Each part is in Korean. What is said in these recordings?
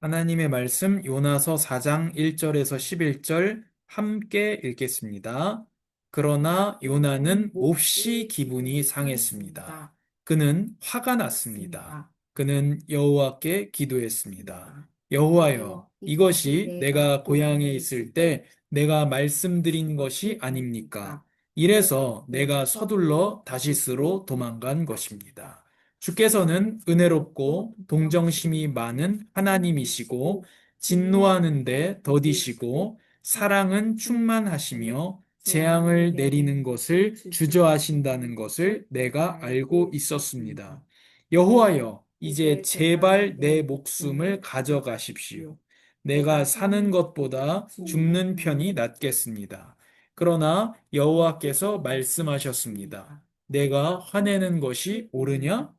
하나님의 말씀 요나서 4장 1절에서 11절 함께 읽겠습니다. 그러나 요나는 몹시 기분이 상했습니다. 그는 화가 났습니다. 그는 여호와께 기도했습니다. 여호와여, 이것이 내가 고향에 있을 때 내가 말씀드린 것이 아닙니까? 이래서 내가 서둘러 다시스로 도망간 것입니다. 주께서는 은혜롭고 동정심이 많은 하나님이시고 진노하는데 더디시고 사랑은 충만하시며 재앙을 내리는 것을 주저하신다는 것을 내가 알고 있었습니다. 여호와여, 이제 제발 내 목숨을 가져가십시오. 내가 사는 것보다 죽는 편이 낫겠습니다. 그러나 여호와께서 말씀하셨습니다. 내가 화내는 것이 옳으냐?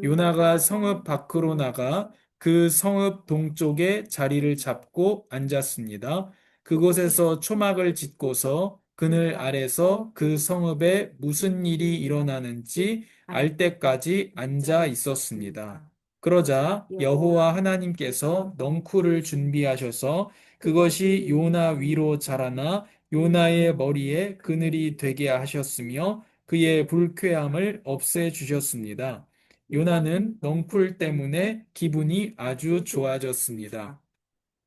요나가 성읍 밖으로 나가 그 성읍 동쪽에 자리를 잡고 앉았습니다. 그곳에서 초막을 짓고서 그늘 아래서 그 성읍에 무슨 일이 일어나는지 알 때까지 앉아 있었습니다. 그러자 여호와 하나님께서 넝쿨을 준비하셔서 그것이 요나 위로 자라나 요나의 머리에 그늘이 되게 하셨으며 그의 불쾌함을 없애 주셨습니다. 요나는 넝쿨 때문에 기분이 아주 좋아졌습니다.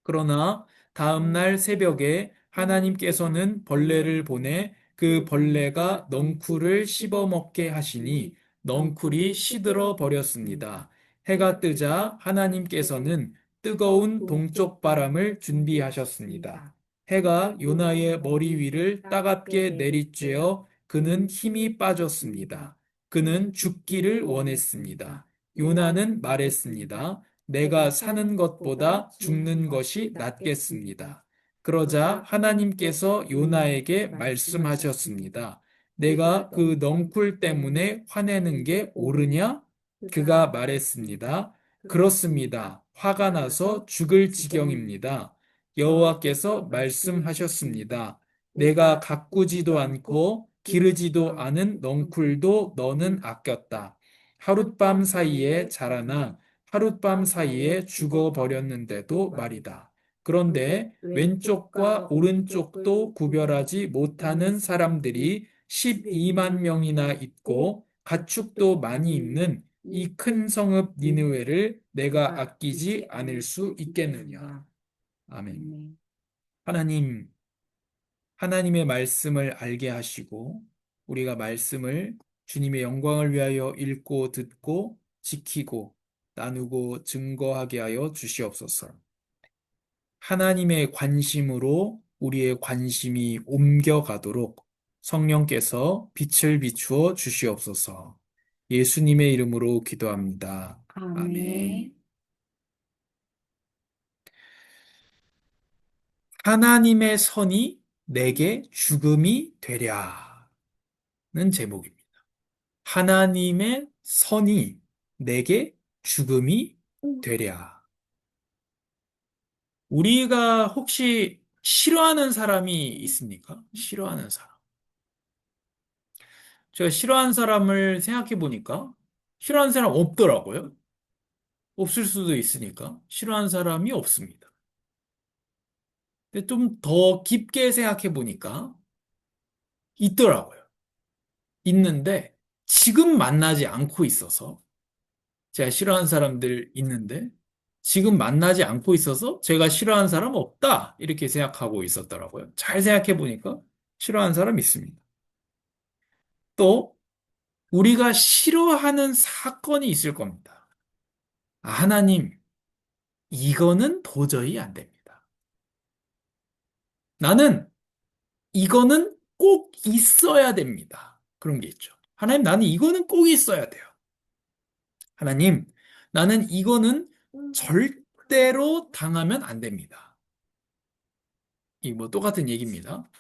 그러나 다음날 새벽에 하나님께서는 벌레를 보내 그 벌레가 넝쿨을 씹어먹게 하시니 넝쿨이 시들어 버렸습니다. 해가 뜨자 하나님께서는 뜨거운 동쪽 바람을 준비하셨습니다. 해가 요나의 머리 위를 따갑게 내리쬐어 그는 힘이 빠졌습니다. 그는 죽기를 원했습니다. 요나는 말했습니다. 내가 사는 것보다 죽는 것이 낫겠습니다. 그러자 하나님께서 요나에게 말씀하셨습니다. 내가 그 넝쿨 때문에 화내는 게 옳으냐? 그가 말했습니다. 그렇습니다. 화가 나서 죽을 지경입니다. 여호와께서 말씀하셨습니다. 내가 가꾸지도 않고 기르지도 않은 넝쿨도 너는 아꼈다. 하룻밤 사이에 자라나 하룻밤 사이에 죽어버렸는데도 말이다. 그런데 왼쪽과 오른쪽도 구별하지 못하는 사람들이 12만 명이나 있고 가축도 많이 있는 이 큰 성읍 니느웨를 내가 아끼지 않을 수 있겠느냐. 아멘. 하나님, 하나님의 말씀을 알게 하시고 우리가 말씀을 주님의 영광을 위하여 읽고 듣고 지키고 나누고 증거하게 하여 주시옵소서. 하나님의 관심으로 우리의 관심이 옮겨가도록 성령께서 빛을 비추어 주시옵소서. 예수님의 이름으로 기도합니다. 아멘. 하나님의 선이 내게 죽음이 되랴는 제목입니다. 하나님의 선이 내게 죽음이 되랴. 우리가 혹시 싫어하는 사람이 있습니까? 싫어하는 사람. 제가 싫어하는 사람을 생각해 보니까 싫어하는 사람 없더라고요. 없을 수도 있으니까 싫어하는 사람이 없습니다. 근데 좀 더 깊게 생각해 보니까 있더라고요. 있는데 지금 만나지 않고 있어서 제가 싫어하는 사람들 있는데 지금 만나지 않고 있어서 제가 싫어하는 사람 없다 이렇게 생각하고 있었더라고요. 잘 생각해 보니까 싫어하는 사람 있습니다. 또 우리가 싫어하는 사건이 있을 겁니다. 아, 하나님, 이거는 도저히 안 됩니다. 나는 이거는 꼭 있어야 됩니다. 그런 게 있죠. 하나님, 나는 이거는 꼭 있어야 돼요. 하나님, 나는 이거는 절대로 당하면 안 됩니다. 이 뭐 똑같은 얘기입니다.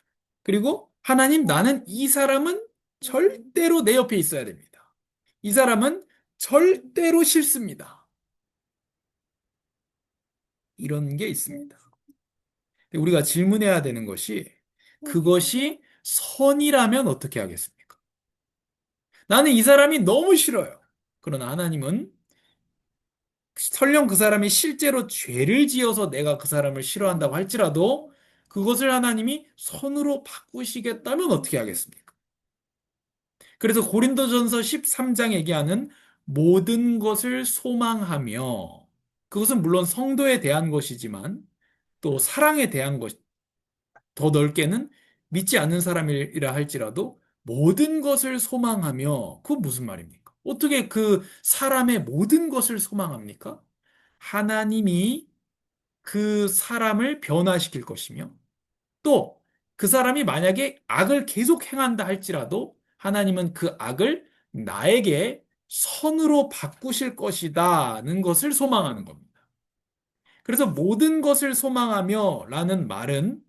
그리고 하나님, 나는 이 사람은 절대로 내 옆에 있어야 됩니다. 이 사람은 절대로 싫습니다. 이런 게 있습니다. 우리가 질문해야 되는 것이 그것이 선이라면 어떻게 하겠습니까? 나는 이 사람이 너무 싫어요. 그러나 하나님은 설령 그 사람이 실제로 죄를 지어서 내가 그 사람을 싫어한다고 할지라도 그것을 하나님이 선으로 바꾸시겠다면 어떻게 하겠습니까? 그래서 고린도전서 13장 얘기하는 모든 것을 소망하며 그것은 물론 성도에 대한 것이지만 또 사랑에 대한 것, 더 넓게는 믿지 않는 사람이라 할지라도 모든 것을 소망하며 그건 무슨 말입니까? 어떻게 그 사람의 모든 것을 소망합니까? 하나님이 그 사람을 변화시킬 것이며 또 그 사람이 만약에 악을 계속 행한다 할지라도 하나님은 그 악을 나에게 선으로 바꾸실 것이다는 것을 소망하는 겁니다. 그래서 모든 것을 소망하며 라는 말은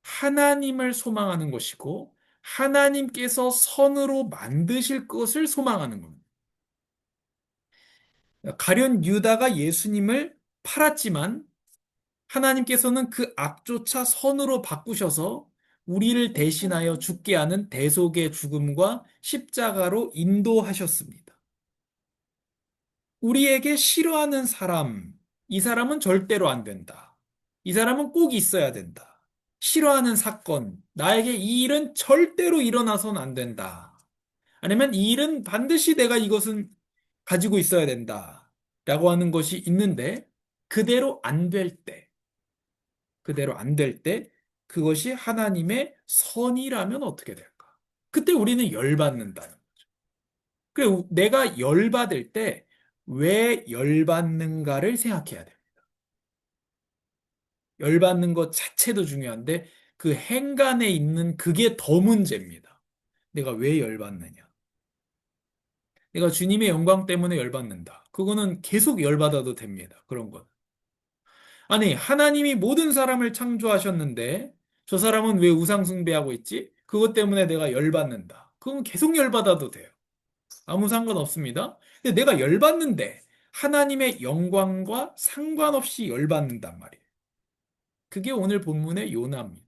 하나님을 소망하는 것이고 하나님께서 선으로 만드실 것을 소망하는 겁니다. 가룟 유다가 예수님을 팔았지만 하나님께서는 그 악조차 선으로 바꾸셔서 우리를 대신하여 죽게 하는 대속의 죽음과 십자가로 인도하셨습니다. 우리에게 싫어하는 사람, 이 사람은 절대로 안 된다. 이 사람은 꼭 있어야 된다. 싫어하는 사건, 나에게 이 일은 절대로 일어나서는 안 된다. 아니면 이 일은 반드시 내가 이것은 가지고 있어야 된다. 라고 하는 것이 있는데, 그대로 안 될 때, 그대로 안 될 때, 그것이 하나님의 선이라면 어떻게 될까? 그때 우리는 열받는다. 그래, 내가 열받을 때 왜 열받는가를 생각해야 돼. 열받는 것 자체도 중요한데 그 행간에 있는 그게 더 문제입니다. 내가 왜 열받느냐? 내가 주님의 영광 때문에 열받는다. 그거는 계속 열받아도 됩니다. 그런 건. 아니, 하나님이 모든 사람을 창조하셨는데 저 사람은 왜 우상 숭배하고 있지? 그것 때문에 내가 열받는다. 그건 계속 열받아도 돼요. 아무 상관없습니다. 근데 내가 열받는데 하나님의 영광과 상관없이 열받는단 말이에요. 그게 오늘 본문의 요나입니다.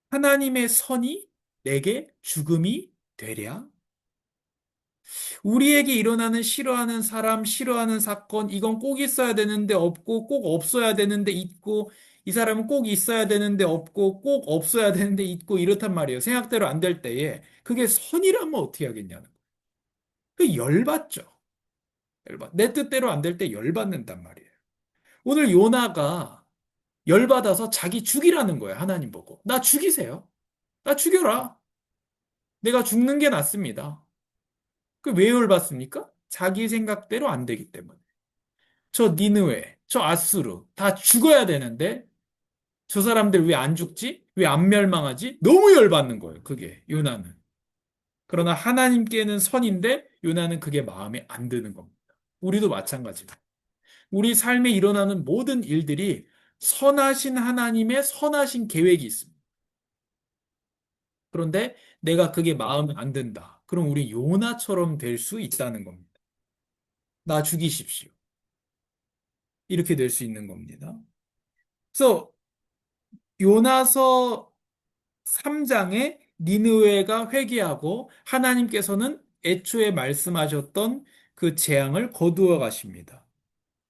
하나님의 선이 내게 죽음이 되랴? 우리에게 일어나는 싫어하는 사람, 싫어하는 사건, 이건 꼭 있어야 되는데 없고, 꼭 없어야 되는데 있고, 이 사람은 꼭 있어야 되는데 없고, 꼭 없어야 되는데 있고, 이렇단 말이에요. 생각대로 안 될 때에. 그게 선이라면 어떻게 하겠냐는 거예요. 그 열받죠. 내 뜻대로 안 될 때 열받는단 말이에요. 오늘 요나가 열받아서 자기 죽이라는 거예요. 하나님 보고. 나 죽이세요. 나 죽여라. 내가 죽는 게 낫습니다. 그 왜 열받습니까? 자기 생각대로 안 되기 때문에. 저 니느웨, 저 아수르 다 죽어야 되는데 저 사람들 왜 안 죽지? 왜 안 멸망하지? 너무 열받는 거예요. 그게 요나는. 그러나 하나님께는 선인데 요나는 그게 마음에 안 드는 겁니다. 우리도 마찬가지입니다. 우리 삶에 일어나는 모든 일들이 선하신 하나님의 선하신 계획이 있습니다. 그런데 내가 그게 마음에 안 든다. 그럼 우리 요나처럼 될 수 있다는 겁니다. 나 죽이십시오. 이렇게 될 수 있는 겁니다. 그래서 요나서 3장에 니느웨가 회개하고 하나님께서는 애초에 말씀하셨던 그 재앙을 거두어 가십니다.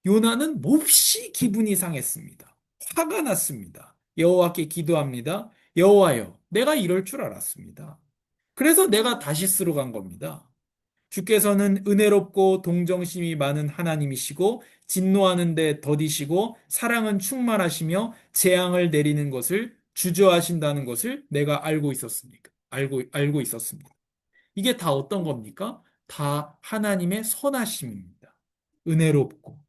요나는 몹시 기분이 상했습니다. 화가 났습니다. 여호와께 기도합니다. 여호와여, 내가 이럴 줄 알았습니다. 그래서 내가 다시스로 간 겁니다. 주께서는 은혜롭고 동정심이 많은 하나님이시고 진노하는데 더디시고 사랑은 충만하시며 재앙을 내리는 것을 주저하신다는 것을 내가 알고 있었습니까? 알고 있었습니다. 이게 다 어떤 겁니까? 다 하나님의 선하심입니다. 은혜롭고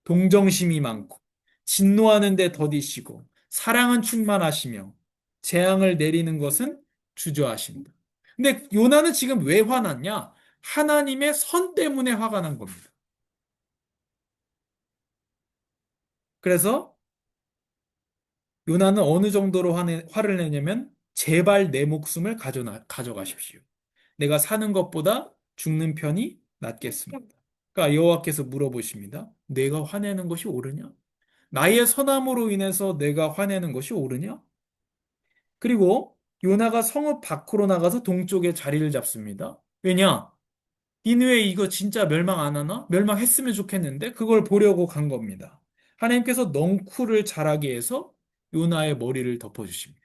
동정심이 많고 진노하는데 더디시고 사랑은 충만하시며 재앙을 내리는 것은 주저하신다. 근데 요나는 지금 왜 화났냐? 하나님의 선 때문에 화가 난 겁니다. 그래서 요나는 어느 정도로 화를 내냐면 제발 내 목숨을 가져가십시오. 내가 사는 것보다 죽는 편이 낫겠습니다. 그러니까 여호와께서 물어보십니다. 내가 화내는 것이 옳으냐? 나의 선함으로 인해서 내가 화내는 것이 옳으냐? 그리고 요나가 성읍 밖으로 나가서 동쪽에 자리를 잡습니다. 왜냐? 니느웨 이거 진짜 멸망 안 하나? 멸망했으면 좋겠는데 그걸 보려고 간 겁니다. 하나님께서 넝쿨을 자라게 해서 요나의 머리를 덮어주십니다.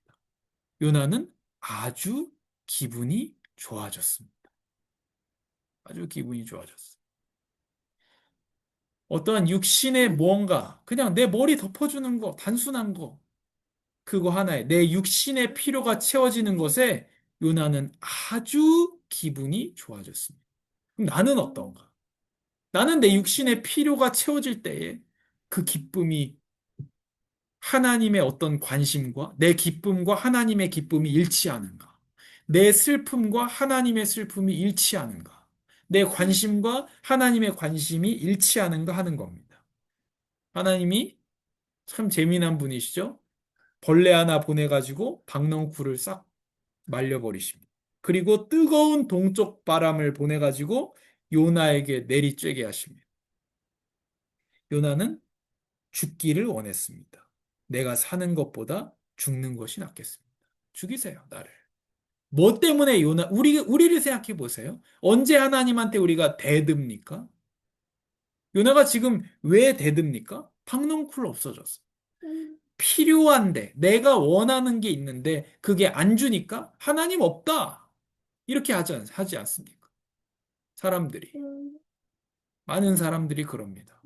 요나는 아주 기분이 좋아졌습니다. 아주 기분이 좋아졌어. 어떠한 육신의 무언가, 그냥 내 머리 덮어주는 거, 단순한 거, 그거 하나에 내 육신의 필요가 채워지는 것에 요나는 아주 기분이 좋아졌습니다. 그럼 나는 어떤가? 나는 내 육신의 필요가 채워질 때에 그 기쁨이 하나님의 어떤 관심과 내 기쁨과 하나님의 기쁨이 일치하는가? 내 슬픔과 하나님의 슬픔이 일치하는가? 내 관심과 하나님의 관심이 일치하는가 하는 겁니다. 하나님이 참 재미난 분이시죠? 벌레 하나 보내가지고 박넝쿨을 싹 말려버리십니다. 그리고 뜨거운 동쪽 바람을 보내가지고 요나에게 내리쬐게 하십니다. 요나는 죽기를 원했습니다. 내가 사는 것보다 죽는 것이 낫겠습니다. 죽이세요, 나를. 뭐 때문에 우리를 생각해 보세요. 언제 하나님한테 우리가 대듭니까? 요나가 지금 왜 대듭니까? 박넝쿨 없어졌어. 필요한데, 내가 원하는 게 있는데, 그게 안 주니까 하나님 없다. 이렇게 하지 않습니까? 사람들이. 많은 사람들이 그럽니다.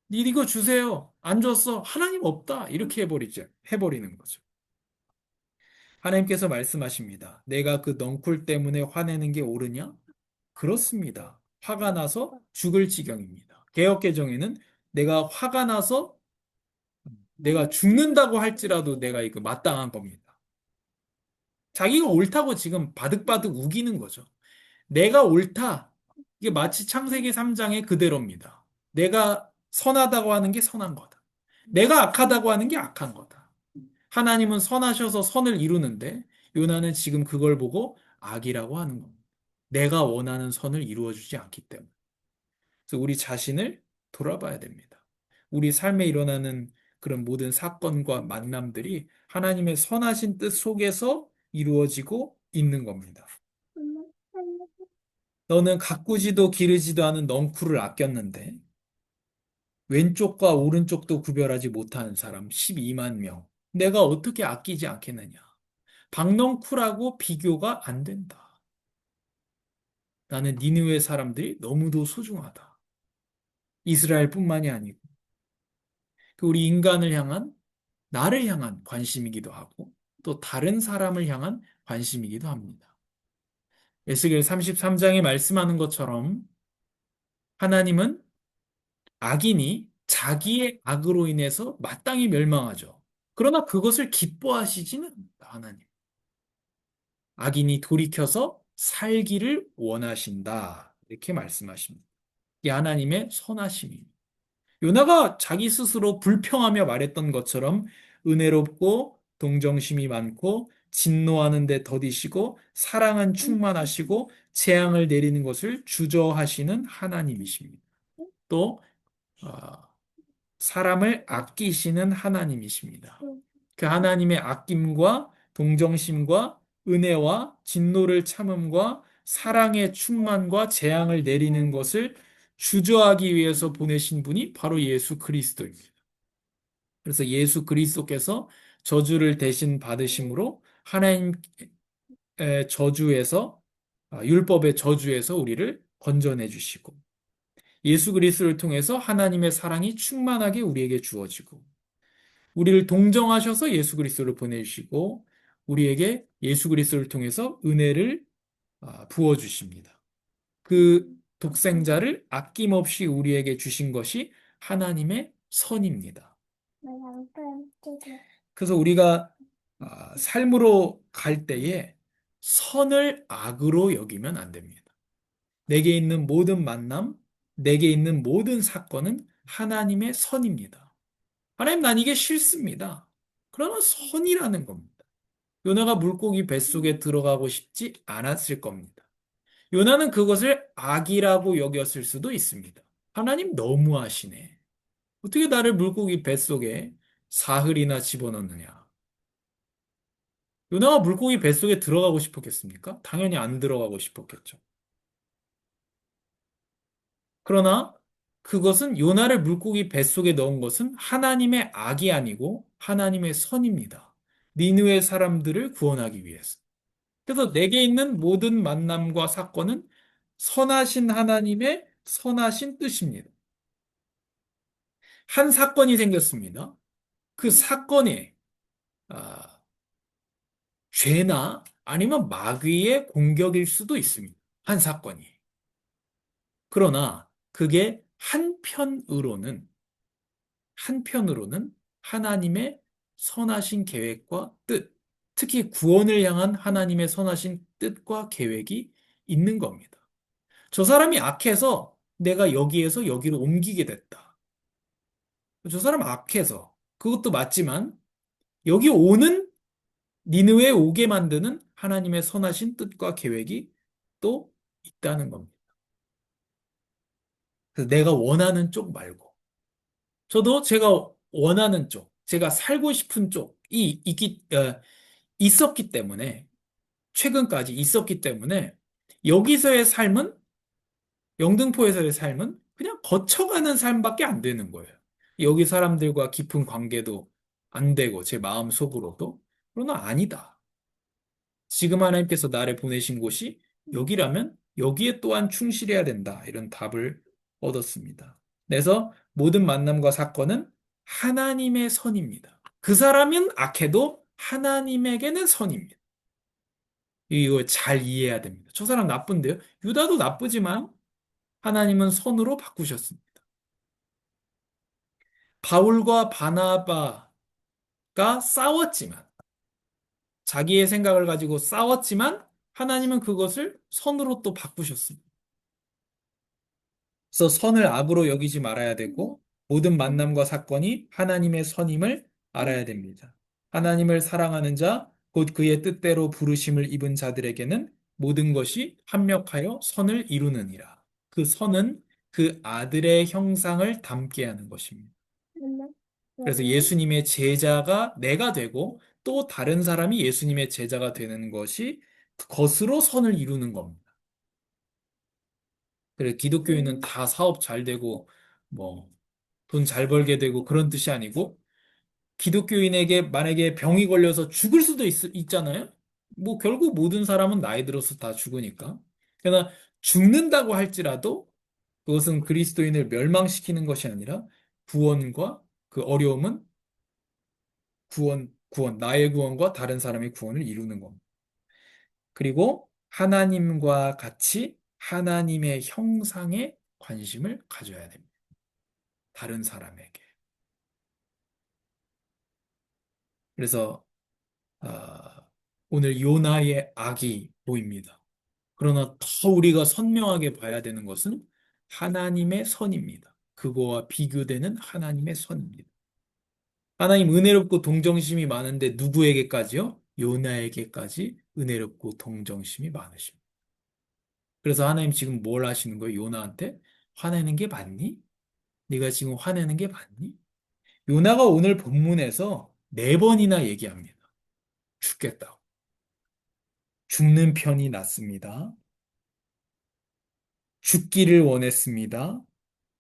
이거 주세요. 안 줬어. 하나님 없다. 이렇게 해버리는 거죠. 하나님께서 말씀하십니다. 내가 그 넝쿨 때문에 화내는 게 옳으냐? 그렇습니다. 화가 나서 죽을 지경입니다. 개역개정에는 내가 화가 나서 내가 죽는다고 할지라도 내가 이거 마땅한 겁니다. 자기가 옳다고 지금 바득바득 우기는 거죠. 내가 옳다. 이게 마치 창세기 3장의 그대로입니다. 내가 선하다고 하는 게 선한 거다. 내가 악하다고 하는 게 악한 거다. 하나님은 선하셔서 선을 이루는데 요나는 지금 그걸 보고 악이라고 하는 겁니다. 내가 원하는 선을 이루어주지 않기 때문에. 그래서 우리 자신을 돌아봐야 됩니다. 우리 삶에 일어나는 그런 모든 사건과 만남들이 하나님의 선하신 뜻 속에서 이루어지고 있는 겁니다. 너는 가꾸지도 기르지도 않은 넝쿨을 아꼈는데 왼쪽과 오른쪽도 구별하지 못하는 사람 12만 명. 내가 어떻게 아끼지 않겠느냐. 박넝쿨하고 비교가 안 된다. 나는 니느웨 사람들이 너무도 소중하다. 이스라엘뿐만이 아니고 그 우리 인간을 향한 나를 향한 관심이기도 하고 또 다른 사람을 향한 관심이기도 합니다. 에스겔 33장에 말씀하는 것처럼 하나님은 악인이 자기의 악으로 인해서 마땅히 멸망하죠. 그러나 그것을 기뻐하시지는 않는다, 하나님. 악인이 돌이켜서 살기를 원하신다. 이렇게 말씀하십니다. 이게 하나님의 선하심입니다. 요나가 자기 스스로 불평하며 말했던 것처럼 은혜롭고 동정심이 많고 진노하는 데 더디시고 사랑은 충만하시고 재앙을 내리는 것을 주저하시는 하나님이십니다. 또 아, 사람을 아끼시는 하나님이십니다. 그 하나님의 아낌과 동정심과 은혜와 진노를 참음과 사랑의 충만과 재앙을 내리는 것을 주저하기 위해서 보내신 분이 바로 예수 그리스도입니다. 그래서 예수 그리스도께서 저주를 대신 받으심으로 하나님의 저주에서 율법의 저주에서 우리를 건져내 주시고 예수 그리스도를 통해서 하나님의 사랑이 충만하게 우리에게 주어지고 우리를 동정하셔서 예수 그리스도를 보내주시고 우리에게 예수 그리스도를 통해서 은혜를 부어 주십니다. 그 독생자를 아낌없이 우리에게 주신 것이 하나님의 선입니다. 그래서 우리가 삶으로 갈 때에 선을 악으로 여기면 안 됩니다. 내게 있는 모든 만남, 내게 있는 모든 사건은 하나님의 선입니다. 하나님, 난 이게 싫습니다. 그러나 선이라는 겁니다. 요나가 물고기 뱃속에 들어가고 싶지 않았을 겁니다. 요나는 그것을 악이라고 여겼을 수도 있습니다. 하나님 너무하시네. 어떻게 나를 물고기 뱃속에 사흘이나 집어넣느냐. 요나가 물고기 뱃속에 들어가고 싶었겠습니까? 당연히 안 들어가고 싶었겠죠. 그러나 그것은 요나를 물고기 뱃속에 넣은 것은 하나님의 악이 아니고 하나님의 선입니다. 니느웨 사람들을 구원하기 위해서. 그래서 내게 있는 모든 만남과 사건은 선하신 하나님의 선하신 뜻입니다. 한 사건이 생겼습니다. 그 사건에 아, 죄나 아니면 마귀의 공격일 수도 있습니다. 한 사건이. 그러나 그게 한편으로는 하나님의 선하신 계획과 뜻, 특히 구원을 향한 하나님의 선하신 뜻과 계획이 있는 겁니다. 저 사람이 악해서 내가 여기에서 여기로 옮기게 됐다. 저 사람 악해서 그것도 맞지만 여기 오는 니느웨에 오게 만드는 하나님의 선하신 뜻과 계획이 또 있다는 겁니다. 그래서 내가 원하는 쪽 말고 저도 제가 원하는 쪽, 제가 살고 싶은 쪽이 있었기 때문에 최근까지 있었기 때문에 여기서의 삶은 영등포에서의 삶은 그냥 거쳐가는 삶밖에 안 되는 거예요. 여기 사람들과 깊은 관계도 안 되고 제 마음 속으로도 그러나 아니다. 지금 하나님께서 나를 보내신 곳이 여기라면 여기에 또한 충실해야 된다. 이런 답을 얻었습니다. 그래서 모든 만남과 사건은 하나님의 선입니다. 그 사람은 악해도 하나님에게는 선입니다. 이거 잘 이해해야 됩니다. 저 사람 나쁜데요? 유다도 나쁘지만 하나님은 선으로 바꾸셨습니다. 바울과 바나바가 싸웠지만, 자기의 생각을 가지고 싸웠지만, 하나님은 그것을 선으로 또 바꾸셨습니다. 그래서 선을 악으로 여기지 말아야 되고, 모든 만남과 사건이 하나님의 선임을 알아야 됩니다. 하나님을 사랑하는 자, 곧 그의 뜻대로 부르심을 입은 자들에게는 모든 것이 합력하여 선을 이루느니라. 그 선은 그 아들의 형상을 담게 하는 것입니다. 그래서 예수님의 제자가 내가 되고 또 다른 사람이 예수님의 제자가 되는 것이 것으로 선을 이루는 겁니다. 그래서 기독교인은 다 사업 잘 되고 뭐 돈 잘 벌게 되고 그런 뜻이 아니고 기독교인에게 만약에 병이 걸려서 죽을 수도 있잖아요. 뭐 결국 모든 사람은 나이 들어서 다 죽으니까. 그러나 죽는다고 할지라도 그것은 그리스도인을 멸망시키는 것이 아니라 구원과 그 어려움은 나의 구원과 다른 사람의 구원을 이루는 겁니다. 그리고 하나님과 같이 하나님의 형상에 관심을 가져야 됩니다. 다른 사람에게. 그래서 오늘 요나의 악이 보입니다. 그러나 더 우리가 선명하게 봐야 되는 것은 하나님의 선입니다. 그거와 비교되는 하나님의 선입니다. 하나님 은혜롭고 동정심이 많은데 누구에게까지요? 요나에게까지 은혜롭고 동정심이 많으십니다. 그래서 하나님 지금 뭘 하시는 거예요? 요나한테 화내는 게 맞니? 네가 지금 화내는 게 맞니? 요나가 오늘 본문에서 네 번이나 얘기합니다. 죽겠다고. 죽는 편이 낫습니다. 죽기를 원했습니다.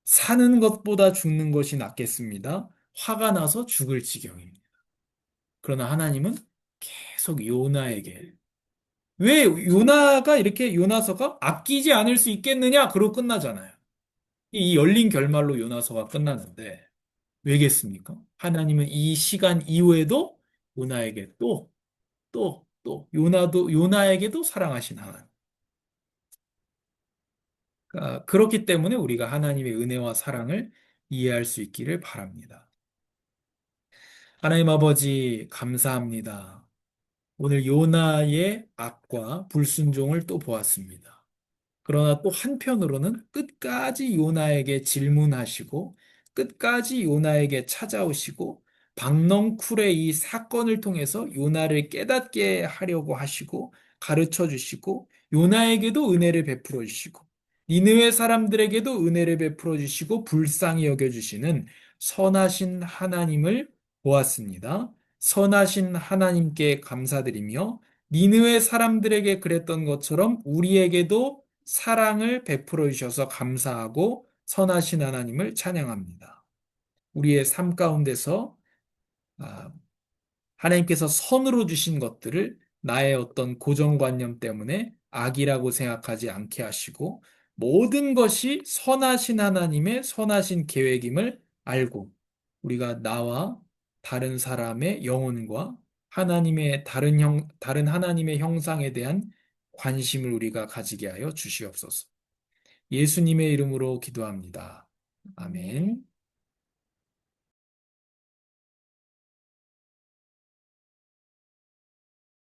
사는 것보다 죽는 것이 낫겠습니다. 화가 나서 죽을 지경입니다. 그러나 하나님은 계속 요나에게 왜 요나가 이렇게 요나서가 아끼지 않을 수 있겠느냐? 그러고 끝나잖아요. 이 열린 결말로 요나서가 끝났는데 왜겠습니까? 하나님은 이 시간 이후에도 요나에게 요나에게도 사랑하신 하나님. 그렇기 때문에 우리가 하나님의 은혜와 사랑을 이해할 수 있기를 바랍니다. 하나님 아버지, 감사합니다. 오늘 요나의 악과 불순종을 또 보았습니다. 그러나 또 한편으로는 끝까지 요나에게 질문하시고 끝까지 요나에게 찾아오시고 박넝쿨의 이 사건을 통해서 요나를 깨닫게 하려고 하시고 가르쳐 주시고 요나에게도 은혜를 베풀어 주시고 니느웨 사람들에게도 은혜를 베풀어 주시고 불쌍히 여겨 주시는 선하신 하나님을 보았습니다. 선하신 하나님께 감사드리며 니느웨 사람들에게 그랬던 것처럼 우리에게도 사랑을 베풀어 주셔서 감사하고 선하신 하나님을 찬양합니다. 우리의 삶 가운데서 아, 하나님께서 선으로 주신 것들을 나의 어떤 고정관념 때문에 악이라고 생각하지 않게 하시고 모든 것이 선하신 하나님의 선하신 계획임을 알고 우리가 나와 다른 사람의 영혼과 하나님의 다른 하나님의 형상에 대한 관심을 우리가 가지게 하여 주시옵소서. 예수님의 이름으로 기도합니다. 아멘.